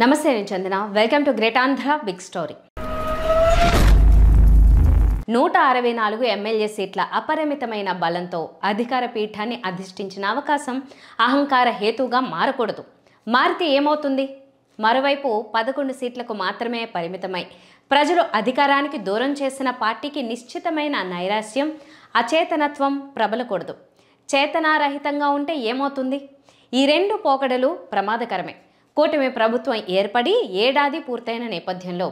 నమస్తే నేను Chandana. Welcome to great Andhra big story. 164 MLA సీట్ల అపరిమితమైన బలంతో అధికార పీఠాన్ని అధిష్ఠించిన అవకాశం అహంకార హేతుగా మారకూడదు. మారితే ఏమవుతుంది? మరోవైపు 11 సీట్లకు మాత్రమే పరిమితమై ప్రజలు అధికారానికి దూరం చేసిన పార్టీకి నిశ్చితమైన నైరాశ్యం, అచేతనత్వం ప్రబలకూడదు. చేతనారహితంగా ఉంటే ఏమవుతుంది? ఈ రెండు పోకడలు ప్రమాదకరమే. కూటమి ప్రభుత్వం ఏర్పడి ఏడాది పూర్తయిన నేపథ్యంలో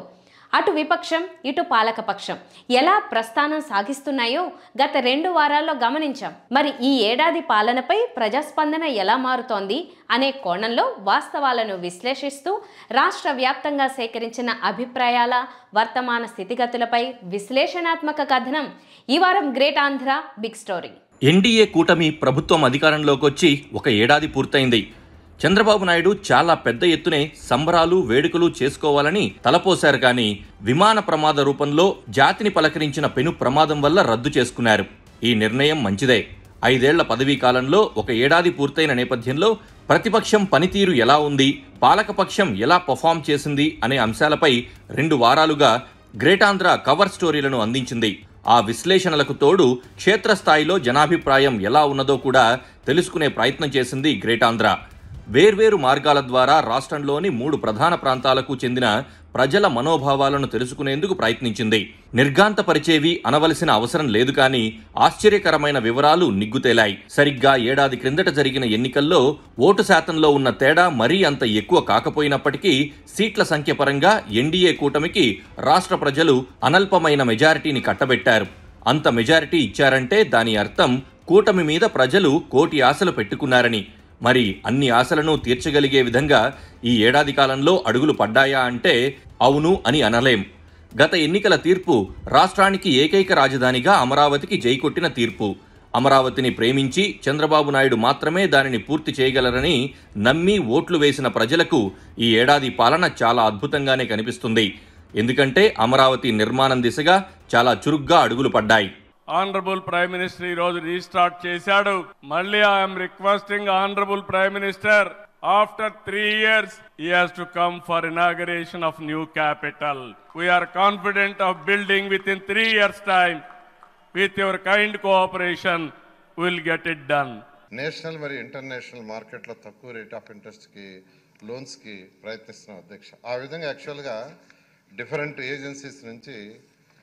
అటు విపక్షం ఇటు పాలకపక్షం ఎలా ప్రస్థానం సాగిస్తున్నాయో గత 2 వారాల్లో గమనించాం. మరి ఈ ఏడాది పాలనపై ప్రజాస్పందన ఎలా మారుతోంది అనే కోణంలో వాస్తవాలను విశ్లేషిస్తూ రాష్ట్ర వ్యాప్తంగా సేకరించిన అభిప్రాయాల వర్తమాన స్థితిగతులపై విశ్లేషణాత్మక కథనం ఈ వారం great Andhra big story. NDA కూటమి ప్రభుత్వం అధికారంలోకి వచ్చి ఒక ఏడాది పూర్తయింది. చంద్రబాబు నాయుడు చాలా పెద్ద ఎత్తునే సంబరాలు వేడుకలు చేసుకోవాలని తలపోశారు. కానీ విమాన ప్రమాద రూపంలో జాతిని పలకరించిన పెను ప్రమాదం వల్ల రద్దు చేసుకున్నారు. ఈ నిర్ణయం మంచిదే. 5 ఏళ్ల పదవీ కాలంలో ఒక ఏడాది పూర్తయిన నేపథ్యంలో ప్రతిపక్షం పనితీరు ఎలా ఉంది, పాలకపక్షం ఎలా పర్ఫామ్ చేసింది అనే అంశాలపై 2 వారాలుగా గ్రేట్ ఆంధ్ర కవర్ స్టోరీలను అందించింది. ఆ విశ్లేషణలకు తోడు క్షేత్రస్థాయిలో జనాభిప్రాయం ఎలా ఉన్నదో కూడా తెలుసుకునే ప్రయత్నం చేసింది గ్రేట్ ఆంధ్ర. వేర్వేరు మార్గాల ద్వారా రాష్ట్రంలోని 3 ప్రధాన ప్రాంతాలకు చెందిన ప్రజల మనోభావాలను తెలుసుకునేందుకు ప్రయత్నించింది. నిర్ఘాంతపరిచేవి అనవలసిన అవసరం లేదు. కానీ ఆశ్చర్యకరమైన వివరాలు నిగ్గుతేలాయి. సరిగ్గా ఏడాది క్రిందట జరిగిన ఎన్నికల్లో ఓటు శాతంలో ఉన్న తేడా మరీ అంత ఎక్కువ కాకపోయినప్పటికీ సీట్ల సంఖ్య పరంగా ఎన్డీఏ కూటమికి రాష్ట్ర ప్రజలు అనల్పమైన మెజారిటీని కట్టబెట్టారు. అంత మెజారిటీ ఇచ్చారంటే దాని అర్థం కూటమి మీద ప్రజలు కోటి ఆశలు పెట్టుకున్నారని. మరి అన్ని ఆశలను తీర్చగలిగే విధంగా ఈ ఏడాది కాలంలో అడుగులు పడ్డాయా అంటే అవును అని అనలేం. గత ఎన్నికల తీర్పు రాష్ట్రానికి ఏకైక రాజధానిగా అమరావతికి జైకొట్టిన తీర్పు. అమరావతిని ప్రేమించి చంద్రబాబు నాయుడు మాత్రమే దానిని పూర్తి చేయగలరని నమ్మి ఓట్లు వేసిన ప్రజలకు ఈ ఏడాది పాలన చాలా అద్భుతంగానే కనిపిస్తుంది. ఎందుకంటే అమరావతి నిర్మాణం దిశగా చాలా చురుగ్గా అడుగులు పడ్డాయి. ఆనరబుల్ ప్రైమ్ మినిస్టర్ ఈ రోజు రీస్టార్ట్ చేశాడు. మళ్ళీ I'm requesting honourable prime minister after 3 years he has to come for inauguration of new capital. We are confident of building within 3 years time. With your kind cooperation we will get it done. National మరియు international మార్కెట్లో తక్కువ rate of ఇంట్రెస్ట్కి లోన్స్కి ప్రయత్నిస్తున్నాం అధ్యక్ష. ఆ విధంగా యాక్చువల్గా different agencies నుంచి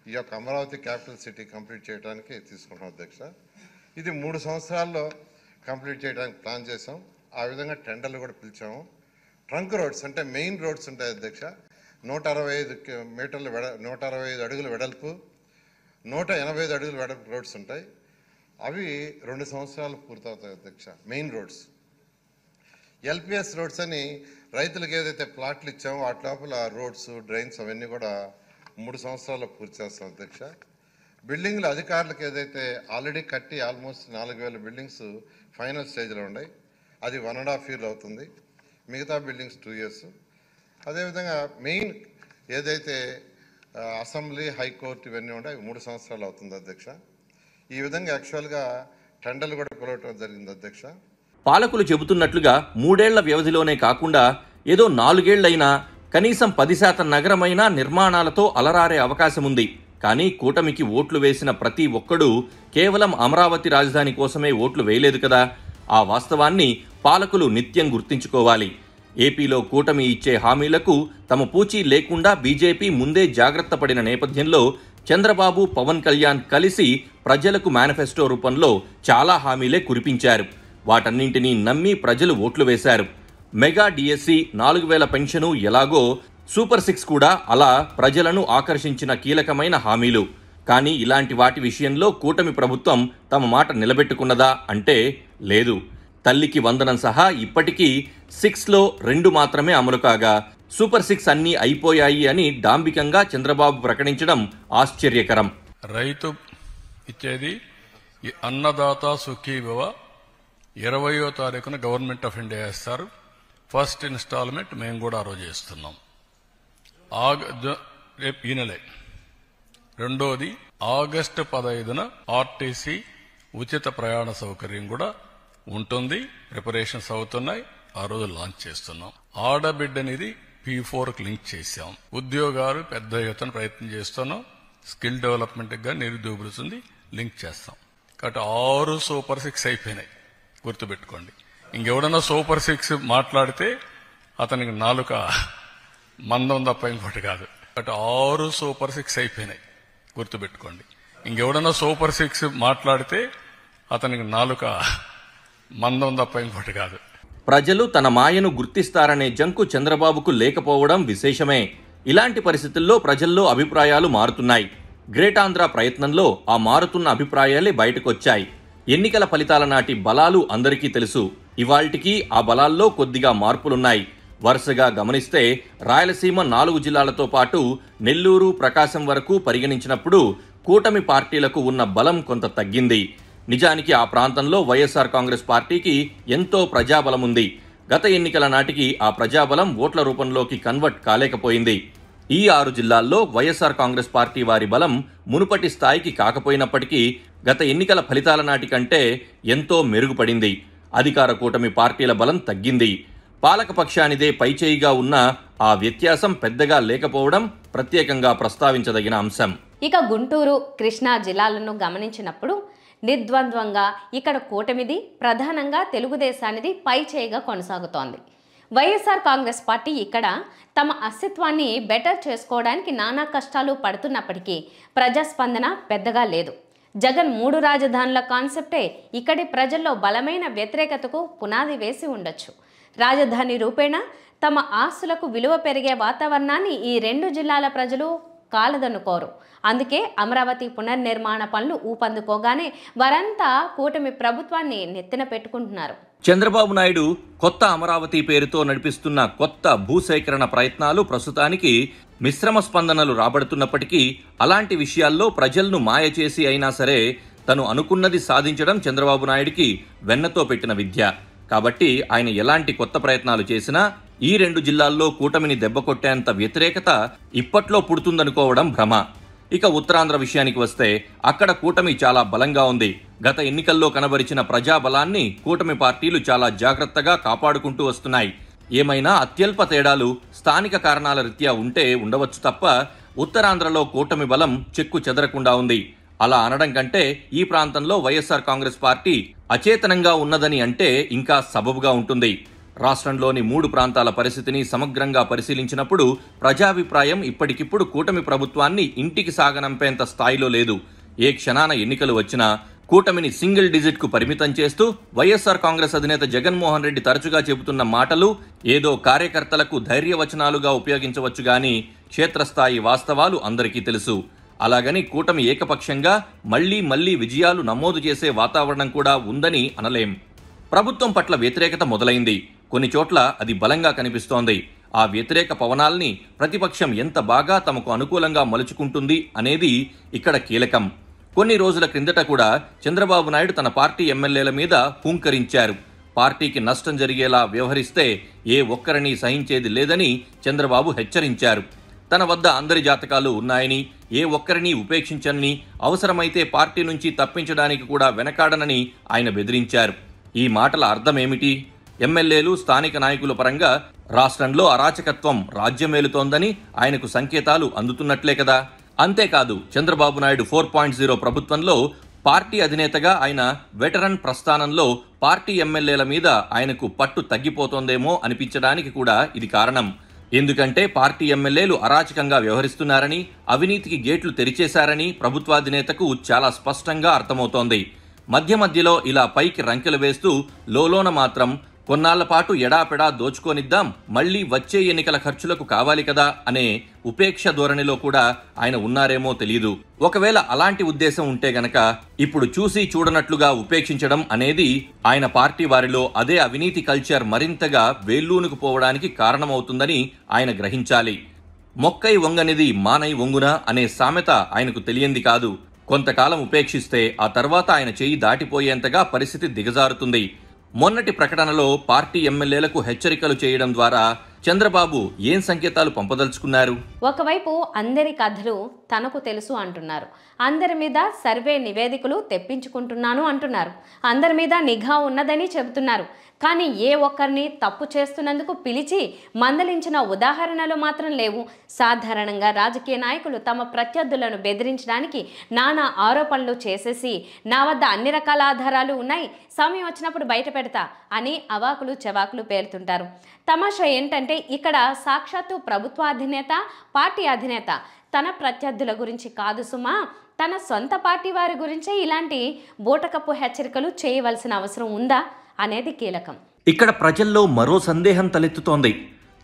ఈ యొక్క అమరావతి క్యాపిటల్ సిటీ కంప్లీట్ చేయడానికి తీసుకుంటాం అధ్యక్ష. ఇది 3 సంవత్సరాల్లో కంప్లీట్ చేయడానికి ప్లాన్ చేసాం. ఆ విధంగా టెండర్లు కూడా పిలిచాము. ట్రంక్ రోడ్స్ అంటే మెయిన్ రోడ్స్ ఉంటాయి అధ్యక్ష. 165 మీటర్లు 165 అడుగుల వెడల్పు, 185 అడుగుల వెడల్పు రోడ్స్ ఉంటాయి. అవి 2 సంవత్సరాలు పూర్తవుతాయి అధ్యక్ష. మెయిన్ రోడ్స్ ఎల్పిఎస్ రోడ్స్ అని రైతులకు ఏదైతే ప్లాట్లు ఇచ్చామో వాటి లోపల రోడ్స్ డ్రైన్స్ అవన్నీ కూడా 3 సంవత్సరాల్లో పూర్తి చేస్తాం అధ్యక్ష. బిల్డింగ్లు అధికారులకు ఏదైతే ఆల్రెడీ కట్టి ఆల్మోస్ట్ 4000 బిల్డింగ్స్ ఫైనల్ స్టేజ్లో ఉన్నాయి. అది 1.5 year అవుతుంది. మిగతా బిల్డింగ్స్ 2 years. అదేవిధంగా మెయిన్ ఏదైతే అసెంబ్లీ హైకోర్టు ఇవన్నీ ఉన్నాయి 3 సంవత్సరాలు అవుతుంది అధ్యక్ష. ఈ విధంగా యాక్చువల్గా టెండర్లు కూడా పిలవటం జరిగింది అధ్యక్ష. పాలకులు చెబుతున్నట్లుగా 3 ఏళ్ల వ్యవధిలోనే కాకుండా ఏదో 4 ఏళ్లైనా కనీసం 10% నగరమైన నిర్మాణాలతో అలరారే అవకాశం ఉంది. కానీ కూటమికి ఓట్లు వేసిన ప్రతి ఒక్కడూ కేవలం అమరావతి రాజధాని కోసమే ఓట్లు వేయలేదు కదా. ఆ వాస్తవాన్ని పాలకులు నిత్యం గుర్తించుకోవాలి. ఏపీలో కూటమి ఇచ్చే హామీలకు తమ పూచీ లేకుండా బీజేపీ ముందే జాగ్రత్త పడిన నేపథ్యంలో చంద్రబాబు, పవన్ కళ్యాణ్ కలిసి ప్రజలకు మేనిఫెస్టో రూపంలో చాలా హామీలే కురిపించారు. వాటన్నింటినీ నమ్మి ప్రజలు ఓట్లు వేశారు. మెగా డిఎస్సి, 4000 పెన్షను ఎలాగో సూపర్ 6 కూడా అలా ప్రజలను ఆకర్షించిన కీలకమైన హామీలు. కానీ ఇలాంటి వాటి విషయంలో కూటమి ప్రభుత్వం తమ మాట నిలబెట్టుకున్నదా అంటే లేదు. తల్లికి వందనం సహా ఇప్పటికీ 6లో 2 మాత్రమే అమలు కాగా సూపర్ 6 అన్నీ అయిపోయాయి అని డాంబికంగా చంద్రబాబు ప్రకటించడం ఆశ్చర్యకరం. రైతు ఇచ్చేది అన్నదాత సుఖీభవ 20వ తారీఖున గవర్నమెంట్ ఆఫ్ ఇండియా ఇస్తారు. ఫస్ట్ ఇన్స్టాల్మెంట్ మేము కూడా ఆ రోజు చేస్తున్నాం. రేపు ఈ నెలే. రెండోది ఆగస్టు 15న ఆర్టీసీ ఉచిత ప్రయాణ సౌకర్యం కూడా ఉంటుంది. ప్రిపరేషన్స్ అవుతున్నాయి. ఆ రోజు లాంచ్ చేస్తున్నాం. ఆడబిడ్డనిది P4కి లింక్ చేశాం. ఉద్యోగాలు పెద్ద ఎత్తున ప్రయత్నం చేస్తున్నాం. స్కిల్ డెవలప్మెంట్గా నిరుద్యోగ భృతి లింక్ చేస్తాం. కాబట్టి 6 సూపర్ 6 అయిపోయినాయి, గుర్తుపెట్టుకోండి. ఇంకెవడన్నా సూపర్ 6 మాట్లాడితే అతనికి నాలుక మందం తప్ప ఇంకోటి కాదు. కాబట్టి 6 సూపర్ 6 అయిపోయినాయి, గుర్తుపెట్టుకోండి. ఇంకెవడన్నా సూపర్ 6 మాట్లాడితే అతనికి నాలుక మందం తప్ప ఇంకోటి కాదు. ప్రజలు తన మాయను గుర్తిస్తారనే జంకు చంద్రబాబుకు లేకపోవడం విశేషమే. ఇలాంటి పరిస్థితుల్లో ప్రజల్లో అభిప్రాయాలు మారుతున్నాయి. గ్రేట్ ఆంధ్ర ప్రయత్నంలో ఆ మారుతున్న అభిప్రాయాలే బయటకొచ్చాయి. ఎన్నికల ఫలితాల నాటి బలాలు అందరికీ తెలుసు. ఇవాళ్టికి ఆ బలాల్లో కొద్దిగా మార్పులున్నాయి. వరుసగా గమనిస్తే రాయలసీమ 4 జిల్లాలతో పాటు నెల్లూరు, ప్రకాశం వరకు పరిగణించినప్పుడు కూటమి పార్టీలకు ఉన్న బలం కొంత తగ్గింది. నిజానికి ఆ ప్రాంతంలో వైఎస్ఆర్ కాంగ్రెస్ పార్టీకి ఎంతో ప్రజాబలముంది. గత ఎన్నికల నాటికి ఆ ప్రజాబలం ఓట్ల రూపంలోకి కన్వర్ట్ కాలేకపోయింది. ఈ 6 జిల్లాల్లో వైఎస్ఆర్ కాంగ్రెస్ పార్టీ వారి బలం మునుపటి స్థాయికి కాకపోయినప్పటికీ గత ఎన్నికల ఫలితాల నాటి కంటే ఎంతో మెరుగుపడింది. అధికార కూటమి పార్టీల బలం తగ్గింది. పాలకపక్షానిదే పైచేయిగా ఉన్న ఆ వ్యత్యాసం పెద్దగా లేకపోవడం ప్రత్యేకంగా ప్రస్తావించదగిన అంశం. ఇక గుంటూరు, కృష్ణా జిల్లాలను గమనించినప్పుడు నిర్ద్వంద్వంగా ఇక్కడ కూటమిది, ప్రధానంగా తెలుగుదేశానిది పైచేయిగా కొనసాగుతోంది. వైఎస్ఆర్ కాంగ్రెస్ పార్టీ ఇక్కడ తమ అస్తిత్వాన్ని బెటర్ చేసుకోవడానికి నానా కష్టాలు పడుతున్నప్పటికీ ప్రజాస్పందన పెద్దగా లేదు. జగన్ 3 రాజధానుల కాన్సెప్టే ఇక్కడి ప్రజల్లో బలమైన వ్యతిరేకతకు పునాది వేసి ఉండొచ్చు. రాజధాని రూపేణా తమ ఆస్తులకు విలువ పెరిగే వాతావరణాన్ని ఈ 2 జిల్లాల ప్రజలు కాలదనుకోరు. అందుకే అమరావతి పునర్నిర్మాణ పనులు ఊపందుకోగానే వారంతా కూటమి ప్రభుత్వాన్ని నెత్తిన పెట్టుకుంటున్నారు. చంద్రబాబు నాయుడు కొత్త అమరావతి పేరుతో నడిపిస్తున్న కొత్త భూసేకరణ ప్రయత్నాలు ప్రస్తుతానికి మిశ్రమ స్పందనలు రాబడుతున్నప్పటికీ అలాంటి విషయాల్లో ప్రజలను మాయ చేసి అయినా సరే తను అనుకున్నది సాధించడం చంద్రబాబు నాయుడికి వెన్నతో పెట్టిన విద్య. కాబట్టి ఆయన ఎలాంటి కొత్త ప్రయత్నాలు చేసినా ఈ 2 జిల్లాల్లో కూటమిని దెబ్బకొట్టేంత వ్యతిరేకత ఇప్పట్లో పుడుతుందనుకోవడం భ్రమ. ఇక ఉత్తరాంధ్ర విషయానికి వస్తే అక్కడ కూటమి చాలా బలంగా ఉంది. గత ఎన్నికల్లో కనబరిచిన ప్రజాబలాన్ని కూటమి పార్టీలు చాలా జాగ్రత్తగా కాపాడుకుంటూ వస్తున్నాయి. ఏమైనా అత్యల్ప తేడాలు స్థానిక కారణాల రీత్యా ఉంటే ఉండవచ్చు తప్ప ఉత్తరాంధ్రలో కూటమి బలం చెక్కు చెదరకుండా ఉంది. అలా అనడం కంటే ఈ ప్రాంతంలో వైఎస్ఆర్ కాంగ్రెస్ పార్టీ అచేతనంగా ఉన్నదని అంటే ఇంకా సబబుగా ఉంటుంది. రాష్ట్రంలోని 3 ప్రాంతాల పరిస్థితిని సమగ్రంగా పరిశీలించినప్పుడు ప్రజాభిప్రాయం ఇప్పటికిప్పుడు కూటమి ప్రభుత్వాన్ని ఇంటికి సాగనంపేంత స్థాయిలో లేదు. ఏ క్షణాన ఎన్నికలు వచ్చినా కూటమిని సింగిల్ డిజిట్కు పరిమితం చేస్తూ వైఎస్ఆర్ కాంగ్రెస్ అధినేత జగన్మోహన్ రెడ్డి తరచుగా చెబుతున్న మాటలు ఏదో కార్యకర్తలకు ధైర్యవచనాలుగా ఉపయోగించవచ్చు గాని క్షేత్రస్థాయి వాస్తవాలు అందరికీ తెలుసు. అలాగని కూటమి ఏకపక్షంగా మళ్లీ విజయాలు నమోదు చేసే వాతావరణం కూడా ఉందని అనలేం. ప్రభుత్వం పట్ల వ్యతిరేకత మొదలైంది. కొన్ని చోట్ల అది బలంగా కనిపిస్తోంది. ఆ వ్యతిరేక పవనాల్ని ప్రతిపక్షం ఎంత బాగా తమకు అనుకూలంగా మలుచుకుంటుంది అనేది ఇక్కడ కీలకం. కొన్ని రోజుల క్రిందట కూడా చంద్రబాబు నాయుడు తన పార్టీ ఎమ్మెల్యేల మీద హూంకరించారు. పార్టీకి నష్టం జరిగేలా వ్యవహరిస్తే ఏ ఒక్కరిని సహించేది లేదని చంద్రబాబు హెచ్చరించారు. తన వద్ద అందరి జాతకాలు ఉన్నాయని, ఏ ఒక్కరిని ఉపేక్షించనని, అవసరమైతే పార్టీ నుంచి తప్పించడానికి కూడా వెనకాడనని ఆయన బెదిరించారు. ఈ మాటల అర్థమేమిటి? ఎమ్మెల్యేలు, స్థానిక నాయకుల పరంగా రాష్ట్రంలో అరాచకత్వం రాజ్యమేలుతోందని ఆయనకు సంకేతాలు అందుతున్నట్లే కదా. అంతేకాదు చంద్రబాబు నాయుడు 4.0 ప్రభుత్వంలో పార్టీ అధినేతగా ఆయన వెటరన్ ప్రస్థానంలో పార్టీ ఎమ్మెల్యేల మీద ఆయనకు పట్టు తగ్గిపోతోందేమో అనిపించడానికి కూడా ఇది కారణం. ఎందుకంటే పార్టీ ఎమ్మెల్యేలు అరాచకంగా వ్యవహరిస్తున్నారని, అవినీతికి గేట్లు తెరిచేశారని ప్రభుత్వాధినేతకు చాలా స్పష్టంగా అర్థమవుతోంది. మధ్యలో ఇలా పైకి రంకెలు వేస్తూ లోలోన మాత్రం కొన్నాళ్ల పాటు ఎడాపెడా దోచుకోనిద్దాం, మళ్లీ వచ్చే ఎన్నికల ఖర్చులకు కావాలి కదా అనే ఉపేక్ష ధోరణిలో కూడా ఆయన ఉన్నారేమో తెలియదు. ఒకవేళ అలాంటి ఉద్దేశం ఉంటే గనక ఇప్పుడు చూసి చూడనట్లుగా ఉపేక్షించడం అనేది ఆయన పార్టీ వారిలో అదే అవినీతి కల్చర్ మరింతగా వేళ్లూనుకు పోవడానికి కారణమవుతుందని ఆయన గ్రహించాలి. మొక్కై వంగనిది మానై వంగున అనే సామెత ఆయనకు తెలియంది కాదు. కొంతకాలం ఉపేక్షిస్తే ఆ తర్వాత ఆయన చేయి దాటిపోయేంతగా పరిస్థితి దిగజారుతుంది. మొన్నటి ప్రకటనలో పార్టీ ఎమ్మెల్యేలకు హెచ్చరికలు చేయడం ద్వారా చంద్రబాబు ఏం సంకేతాలు పంపదలుచుకున్నారు? ఒకవైపు అందరి కథలు తనకు తెలుసు అంటున్నారు. అందరి మీద సర్వే నివేదికలు తెప్పించుకుంటున్నాను అంటున్నారు. అందరి మీద నిఘా ఉన్నదని చెబుతున్నారు. కానీ ఏ ఒక్కరిని తప్పు చేస్తున్నందుకు పిలిచి మందలించిన ఉదాహరణలు మాత్రం లేవు. సాధారణంగా రాజకీయ నాయకులు తమ ప్రత్యర్థులను బెదిరించడానికి నానా ఆరోపణలు చేసేసి నా వద్ద అన్ని రకాల ఆధారాలు ఉన్నాయి, సమయం వచ్చినప్పుడు బయట పెడతా అని అవాకులు చెవాకులు పేరుతుంటారు. తమాషా ఏంటంటే ఇక్కడ సాక్షాత్తు ప్రభుత్వ అధినేత, పార్టీ అధినేత తన ప్రత్యర్థుల గురించి కాదు సుమా, తన సొంత పార్టీ వారి గురించే ఇలాంటి బూటకప్పు హెచ్చరికలు చేయవలసిన అవసరం ఉందా అనేది కీలకం. ఇక్కడ ప్రజల్లో మరో సందేహం తలెత్తుతోంది.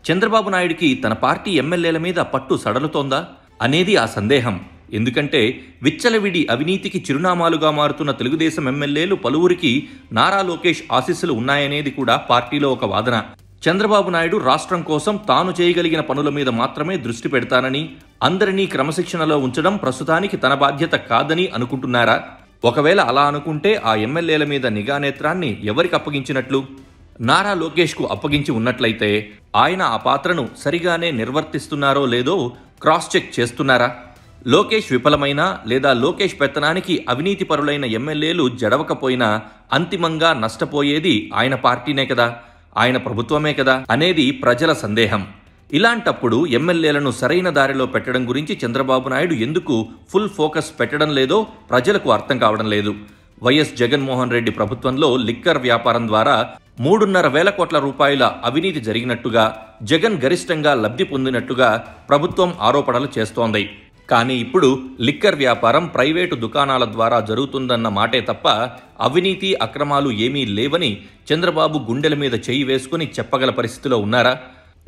చంద్రబాబు నాయుడికి తన పార్టీ ఎమ్మెల్యేల మీద పట్టు సడలుతోందా అనేది ఆ సందేహం. ఎందుకంటే విచ్చలవిడి అవినీతికి చిరునామాలుగా మారుతున్న తెలుగుదేశం ఎమ్మెల్యేలు పలువురికి నారా లోకేష్ ఆశీస్సులు ఉన్నాయనేది కూడా పార్టీలో ఒక వాదన. చంద్రబాబు నాయుడు రాష్ట్రం కోసం తాను చేయగలిగిన పనుల మీద మాత్రమే దృష్టి పెడతానని, అందరినీ క్రమశిక్షణలో ఉంచడం ప్రస్తుతానికి తన బాధ్యత కాదని అనుకుంటున్నారా? ఒకవేళ అలా అనుకుంటే ఆ ఎమ్మెల్యేల మీద నిఘా నేత్రాన్ని ఎవరికి అప్పగించినట్లు? నారా లోకేష్కు అప్పగించి ఉన్నట్లయితే ఆయన ఆ పాత్రను సరిగానే నిర్వర్తిస్తున్నారో లేదో క్రాస్ చెక్ చేస్తున్నారా? లోకేష్ విఫలమైనా లేదా లోకేష్ పెత్తనానికి అవినీతి పరులైన ఎమ్మెల్యేలు జడవకపోయినా అంతిమంగా నష్టపోయేది ఆయన పార్టీనే కదా, ఆయన ప్రభుత్వమే కదా అనేది ప్రజల సందేహం. ఇలాంటప్పుడు ఎమ్మెల్యేలను సరైన దారిలో పెట్టడం గురించి చంద్రబాబు నాయుడు ఎందుకు ఫుల్ ఫోకస్ పెట్టడం లేదో ప్రజలకు అర్థం కావడం లేదు. వైఎస్ జగన్మోహన్ రెడ్డి ప్రభుత్వంలో లిక్కర్ వ్యాపారం ద్వారా 3,500 కోట్ల రూపాయల అవినీతి జరిగినట్టుగా, జగన్ గరిష్టంగా లబ్ధి పొందినట్టుగా ప్రభుత్వం ఆరోపణలు చేస్తోంది. కానీ ఇప్పుడు లిక్కర్ వ్యాపారం ప్రైవేటు దుకాణాల ద్వారా జరుగుతుందన్న మాటే తప్ప అవినీతి అక్రమాలు ఏమీ లేవని చంద్రబాబు గుండెల మీద చేయి వేసుకుని చెప్పగల పరిస్థితిలో ఉన్నారా?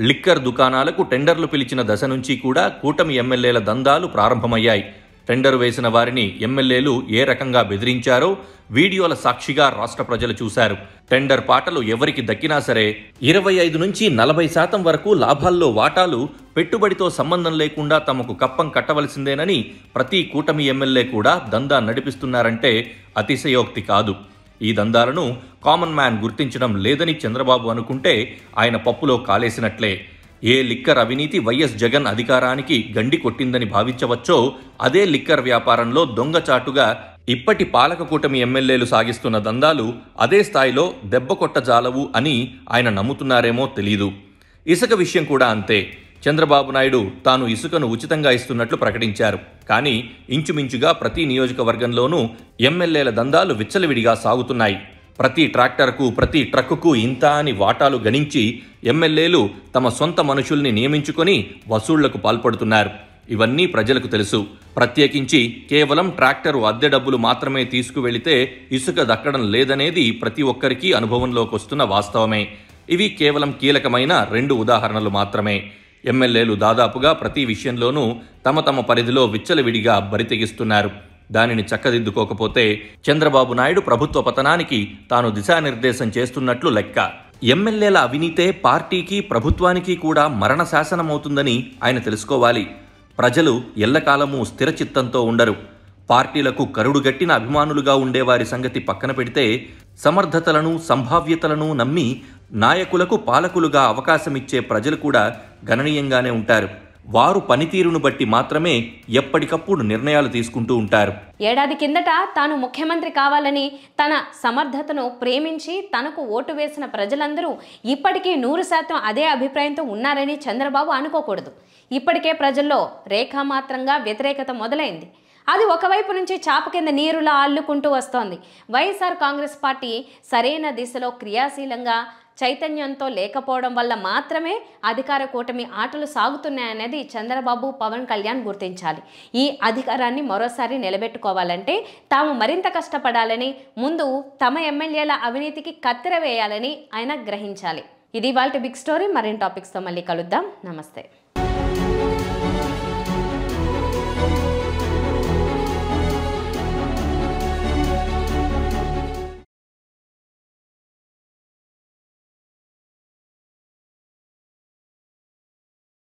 లిక్కర్ దుకాణాలకు టెండర్లు పిలిచిన దశ నుంచి కూడా కూటమి ఎమ్మెల్యేల దందాలు ప్రారంభమయ్యాయి. టెండరు వేసిన వారిని ఎమ్మెల్యేలు ఏ రకంగా బెదిరించారో వీడియోల సాక్షిగా రాష్ట్ర ప్రజలు చూశారు. టెండర్ పాటలు ఎవరికి దక్కినా సరే 25 నుంచి 40% వరకు లాభాల్లో వాటాలు పెట్టుబడితో సంబంధం లేకుండా తమకు కప్పం కట్టవలసిందేనని ప్రతి కూటమి ఎమ్మెల్యే కూడా దందా నడిపిస్తున్నారంటే అతిశయోక్తి కాదు. ఈ దందాలను కామన్ మ్యాన్ గుర్తించడం లేదని చంద్రబాబు అనుకుంటే ఆయన పప్పులో కాలేసినట్లే. ఏ లిక్కర్ అవినీతి వైఎస్ జగన్ అధికారానికి గండి కొట్టిందని భావించవచ్చో అదే లిక్కర్ వ్యాపారంలో దొంగచాటుగా ఇప్పటి పాలక కూటమి ఎమ్మెల్యేలు సాగిస్తున్న దందాలు అదే స్థాయిలో దెబ్బ కొట్టజాలవు అని ఆయన నమ్ముతున్నారేమో తెలీదు. ఇసుక విషయం కూడా అంతే. చంద్రబాబు నాయుడు తాను ఇసుకను ఉచితంగా ఇస్తున్నట్లు ప్రకటించారు. కానీ ఇంచుమించుగా ప్రతి నియోజకవర్గంలోనూ ఎమ్మెల్యేల దందాలు విచ్చలవిడిగా సాగుతున్నాయి. ప్రతి ట్రాక్టర్కు, ప్రతి ట్రక్కుకు ఇంత అని వాటాలు గణించి ఎమ్మెల్యేలు తమ సొంత మనుషుల్ని నియమించుకొని వసూళ్లకు పాల్పడుతున్నారు. ఇవన్నీ ప్రజలకు తెలుసు. ప్రత్యేకించి కేవలం ట్రాక్టరు అద్దె డబ్బులు మాత్రమే తీసుకువెళితే ఇసుక దక్కడం లేదనేది ప్రతి ఒక్కరికి అనుభవంలోకి వస్తున్న వాస్తవమే. ఇవి కేవలం కీలకమైన 2 ఉదాహరణలు మాత్రమే. ఎమ్మెల్యేలు దాదాపుగా ప్రతి విషయంలోనూ తమ తమ పరిధిలో విచ్చలవిడిగా బరితెగిస్తున్నారు. దానిని చక్కదిద్దుకోకపోతే చంద్రబాబు నాయుడు ప్రభుత్వ పతనానికి తాను దిశానిర్దేశం చేస్తున్నట్లు లెక్క. ఎమ్మెల్యేల అవినీతే పార్టీకి, ప్రభుత్వానికి కూడా మరణ శాసనమవుతుందని ఆయన తెలుసుకోవాలి. ప్రజలు ఎల్లకాలమూ స్థిరచిత్తంతో ఉండరు. పార్టీలకు కరుడుగట్టిన అభిమానులుగా ఉండేవారి సంగతి పక్కన పెడితే సమర్థతలను, సంభావ్యతలను నమ్మి నాయకులకు పాలకులుగా అవకాశమిచ్చే ప్రజలు కూడా గణనీయంగానే ఉంటారు. వారు పనితీరును బట్టి మాత్రమే ఎప్పటికప్పుడు నిర్ణయాలు తీసుకుంటూ ఉంటారు. ఏడాది కిందట తాను ముఖ్యమంత్రి కావాలని తన సమర్థతను ప్రేమించి తనకు ఓటు వేసిన ప్రజలందరూ ఇప్పటికీ 100% అదే అభిప్రాయంతో ఉన్నారని చంద్రబాబు అనుకోకూడదు. ఇప్పటికే ప్రజల్లో రేఖామాత్రంగా వ్యతిరేకత మొదలైంది. అది ఒకవైపు నుంచి చాప కింద నీరులా అల్లుకుంటూ వస్తోంది. వైఎస్ఆర్ కాంగ్రెస్ పార్టీ సరైన దిశలో క్రియాశీలంగా చైతన్యంతో లేకపోవడం వల్ల మాత్రమే అధికార కూటమి ఆటలు సాగుతున్నాయనేది చంద్రబాబు, పవన్ కళ్యాణ్ గుర్తించాలి. ఈ అధికారాన్ని మరోసారి నిలబెట్టుకోవాలంటే తాము మరింత కష్టపడాలని, ముందు తమ ఎమ్మెల్యేల అవినీతికి కత్తెర వేయాలని ఆయన గ్రహించాలి. ఇది ఇవాల్టి బిగ్ స్టోరీ. మరిన్ని టాపిక్స్తో మళ్ళీ కలుద్దాం. నమస్తే.